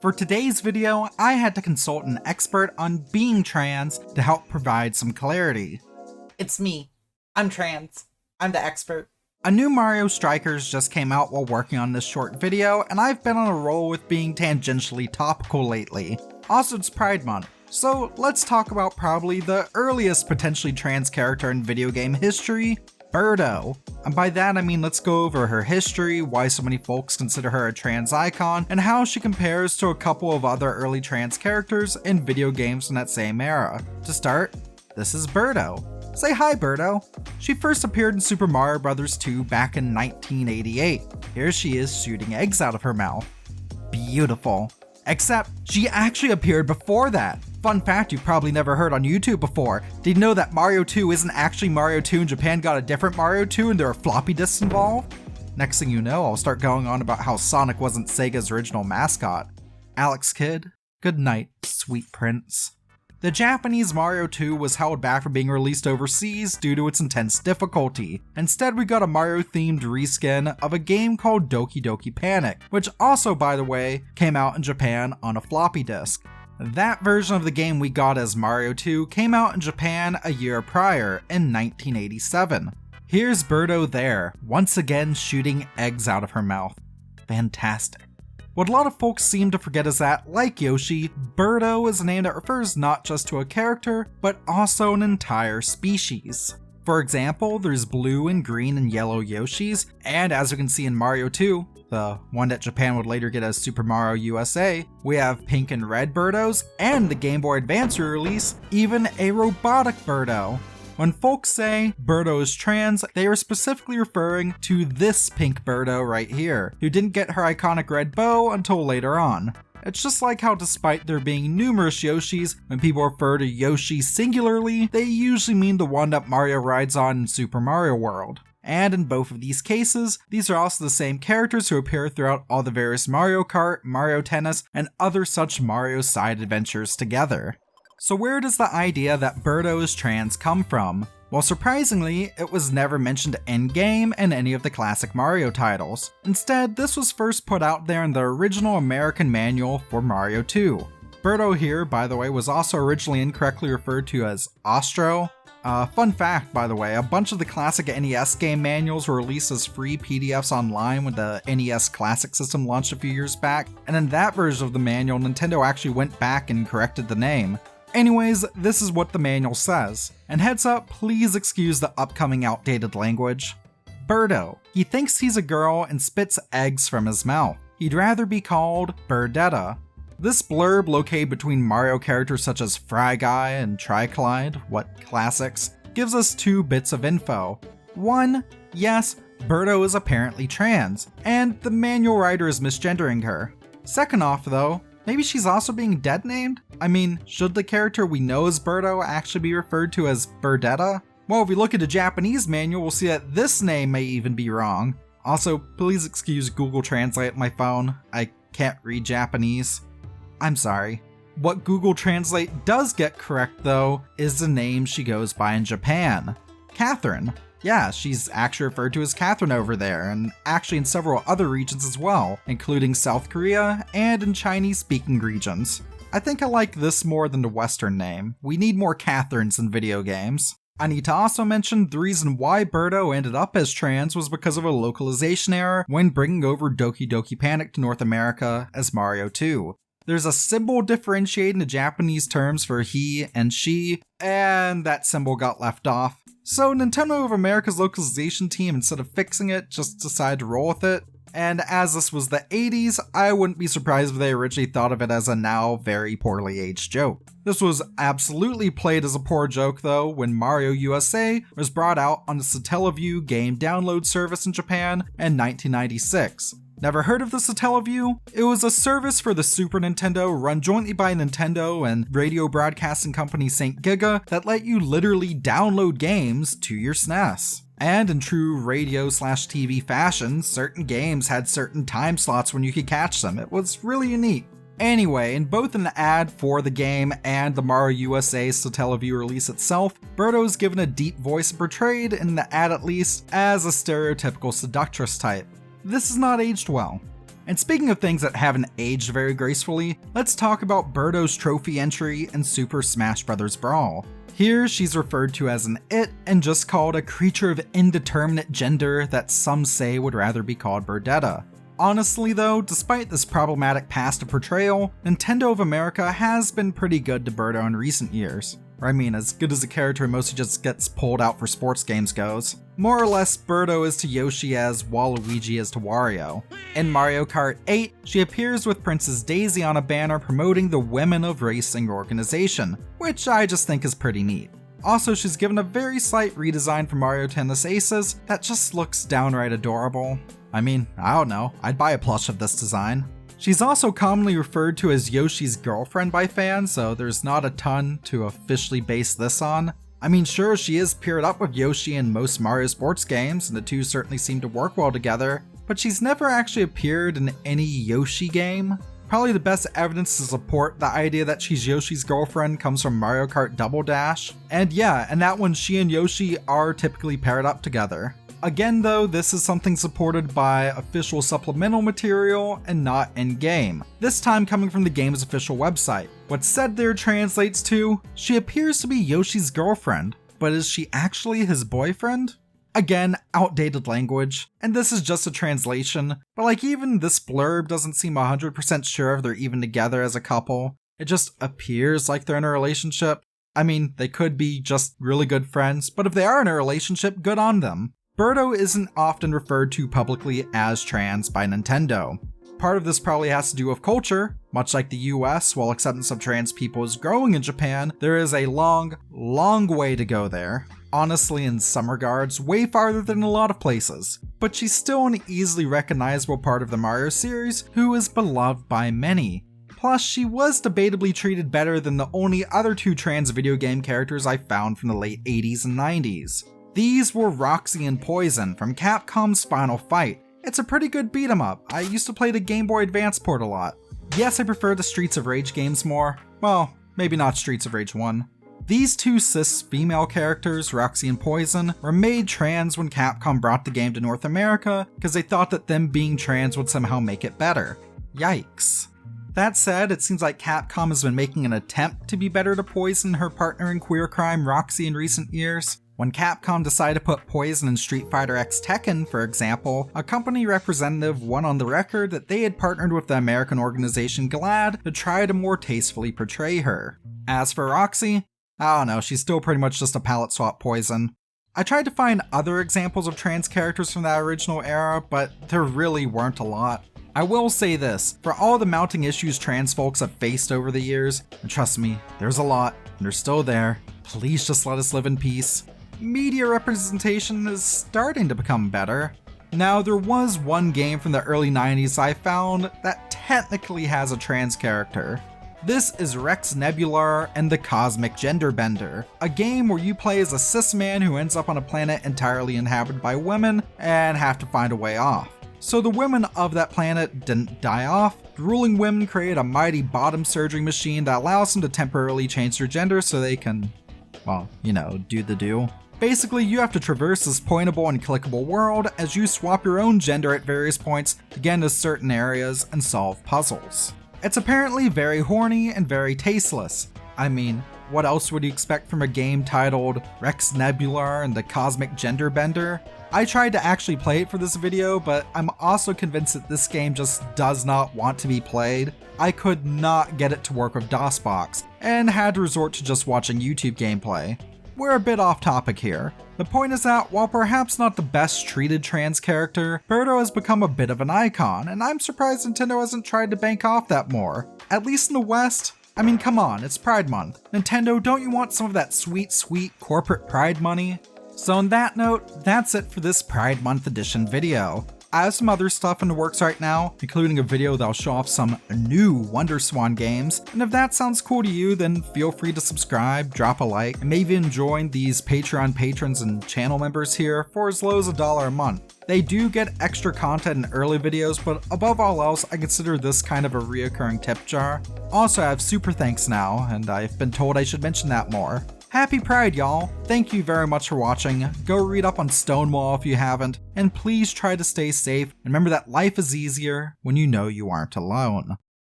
For today's video, I had to consult an expert on being trans to help provide some clarity. It's me. I'm trans. I'm the expert. A new Mario Strikers just came out while working on this short video, and I've been on a roll with being tangentially topical lately. Also, it's Pride Month, so let's talk about probably the earliest potentially trans character in video game history, Birdo. And by that I mean let's go over her history, why so many folks consider her a trans icon, and how she compares to a couple of other early trans characters in video games from that same era. To start, this is Birdo. Say hi, Birdo. She first appeared in Super Mario Bros. 2 back in 1988. Here she is shooting eggs out of her mouth. Beautiful. Except, she actually appeared before that. Fun fact you've probably never heard on YouTube before. Did you know that Mario 2 isn't actually Mario 2 and Japan got a different Mario 2 and there are floppy disks involved? Next thing you know, I'll start going on about how Sonic wasn't Sega's original mascot. Alex Kidd, good night, sweet prince. The Japanese Mario 2 was held back from being released overseas due to its intense difficulty. Instead, we got a Mario-themed reskin of a game called Doki Doki Panic, which also, by the way, came out in Japan on a floppy disk. That version of the game we got as Mario 2 came out in Japan a year prior, in 1987. Here's Birdo there, once again shooting eggs out of her mouth. Fantastic. What a lot of folks seem to forget is that, like Yoshi, Birdo is a name that refers not just to a character, but also an entire species. For example, there's blue and green and yellow Yoshis, and as you can see in Mario 2, the one that Japan would later get as Super Mario USA, we have pink and red Birdos, and the Game Boy Advance release, even a robotic Birdo. When folks say Birdo is trans, they are specifically referring to this pink Birdo right here, who didn't get her iconic red bow until later on. It's just like how despite there being numerous Yoshis, when people refer to Yoshi singularly, they usually mean the one that Mario rides on in Super Mario World. And in both of these cases, these are also the same characters who appear throughout all the various Mario Kart, Mario Tennis, and other such Mario side adventures together. So where does the idea that Birdo is trans come from? Well, surprisingly, it was never mentioned in-game in any of the classic Mario titles. Instead, this was first put out there in the original American manual for Mario 2. Birdo here, by the way, was also originally incorrectly referred to as Ostro. Fun fact, by the way, a bunch of the classic NES game manuals were released as free PDFs online when the NES Classic System launched a few years back, and in that version of the manual, Nintendo actually went back and corrected the name. Anyways, this is what the manual says. And heads up, please excuse the upcoming outdated language. Birdo. He thinks he's a girl and spits eggs from his mouth. He'd rather be called Birdetta. This blurb located between Mario characters such as Fry Guy and Triclide, what classics, gives us two bits of info. One, yes, Birdo is apparently trans, and the manual writer is misgendering her. Second off though, maybe she's also being dead named? I mean, should the character we know as Birdo actually be referred to as Birdetta? Well, if we look at the Japanese manual, we'll see that this name may even be wrong. Also, please excuse Google Translate on my phone. I can't read Japanese. I'm sorry. What Google Translate does get correct though, is the name she goes by in Japan. Catherine. Yeah, she's actually referred to as Catherine over there, and actually in several other regions as well, including South Korea and in Chinese-speaking regions. I think I like this more than the Western name. We need more Catherines in video games. I need to also mention the reason why Birdo ended up as trans was because of a localization error when bringing over Doki Doki Panic to North America as Mario 2. There's a symbol differentiating the Japanese terms for he and she, and that symbol got left off. So Nintendo of America's localization team, instead of fixing it, just decided to roll with it. And as this was the 80s, I wouldn't be surprised if they originally thought of it as a now very poorly aged joke. This was absolutely played as a poor joke though when Mario USA was brought out on the Satellaview game download service in Japan in 1996. Never heard of the Satellaview? It was a service for the Super Nintendo run jointly by Nintendo and radio broadcasting company St. Giga that let you literally download games to your SNES. And in true radio/TV fashion, certain games had certain time slots when you could catch them. It was really unique. Anyway, in both an ad for the game and the Mario USA Satellaview release itself, Birdo is given a deep voice and portrayed, in the ad at least, as a stereotypical seductress type. This is not aged well. And speaking of things that haven't aged very gracefully, let's talk about Birdo's trophy entry in Super Smash Bros. Brawl. Here, she's referred to as an it and just called a creature of indeterminate gender that some say would rather be called Birdetta. Honestly though, despite this problematic past of portrayal, Nintendo of America has been pretty good to Birdo in recent years. Or I mean, as good as a character mostly just gets pulled out for sports games goes. More or less, Birdo is to Yoshi as Waluigi is to Wario. In Mario Kart 8, she appears with Princess Daisy on a banner promoting the Women of Racing organization, which I just think is pretty neat. Also, she's given a very slight redesign for Mario Tennis Aces that just looks downright adorable. I mean, I don't know, I'd buy a plush of this design. She's also commonly referred to as Yoshi's girlfriend by fans, so there's not a ton to officially base this on. I mean, sure, she is paired up with Yoshi in most Mario sports games, and the two certainly seem to work well together, but she's never actually appeared in any Yoshi game. Probably the best evidence to support the idea that she's Yoshi's girlfriend comes from Mario Kart Double Dash. And yeah, in that one, she and Yoshi are typically paired up together. Again though, this is something supported by official supplemental material and not in-game, this time coming from the game's official website. What's said there translates to, she appears to be Yoshi's girlfriend, but is she actually his boyfriend? Again, outdated language, and this is just a translation, but like even this blurb doesn't seem 100% sure if they're even together as a couple. It just appears like they're in a relationship. I mean, they could be just really good friends, but if they are in a relationship, good on them. Birdo isn't often referred to publicly as trans by Nintendo. Part of this probably has to do with culture. Much like the US, while acceptance of trans people is growing in Japan, there is a long, long way to go there. Honestly, in some regards, way farther than a lot of places. But she's still an easily recognizable part of the Mario series, who is beloved by many. Plus, she was debatably treated better than the only other two trans video game characters I found from the late 80s and 90s. These were Roxy and Poison from Capcom's Final Fight. It's a pretty good beat 'em up. I used to play the Game Boy Advance port a lot. Yes, I prefer the Streets of Rage games more. Well, maybe not Streets of Rage 1. These two cis female characters, Roxy and Poison, were made trans when Capcom brought the game to North America because they thought that them being trans would somehow make it better. Yikes. That said, it seems like Capcom has been making an attempt to be better to Poison, her partner in queer crime, Roxy, in recent years. When Capcom decided to put Poison in Street Fighter X Tekken, for example, a company representative went on the record that they had partnered with the American organization GLAAD to try to more tastefully portray her. As for Roxy, I don't know, she's still pretty much just a palette swap Poison. I tried to find other examples of trans characters from that original era, but there really weren't a lot. I will say this, for all the mounting issues trans folks have faced over the years, and trust me, there's a lot, and they're still there, please just let us live in peace. Media representation is starting to become better. Now, there was one game from the early 90s I found that technically has a trans character. This is Rex Nebular and the Cosmic Gender Bender, a game where you play as a cis man who ends up on a planet entirely inhabited by women and have to find a way off. So the women of that planet didn't die off. The ruling women created a mighty bottom surgery machine that allows them to temporarily change their gender so they can, well, you know, do the do. Basically, you have to traverse this pointable and clickable world as you swap your own gender at various points to get into certain areas and solve puzzles. It's apparently very horny and very tasteless. I mean, what else would you expect from a game titled Rex Nebular and the Cosmic Gender Bender? I tried to actually play it for this video, but I'm also convinced that this game just does not want to be played. I could not get it to work with DOSBox, and had to resort to just watching YouTube gameplay. We're a bit off topic here. The point is that, while perhaps not the best treated trans character, Birdo has become a bit of an icon, and I'm surprised Nintendo hasn't tried to bank off that more. At least in the West. I mean, come on, it's Pride Month. Nintendo, don't you want some of that sweet, sweet corporate pride money? So on that note, that's it for this Pride Month edition video. I have some other stuff in the works right now, including a video that'll show off some new WonderSwan games, and if that sounds cool to you, then feel free to subscribe, drop a like, and maybe even join these Patreon patrons and channel members here for as low as $1 a month. They do get extra content in early videos, but above all else, I consider this kind of a reoccurring tip jar. Also, I have super thanks now, and I've been told I should mention that more. Happy Pride, y'all! Thank you very much for watching. Go read up on Stonewall if you haven't, and please try to stay safe. Remember that life is easier when you know you aren't alone.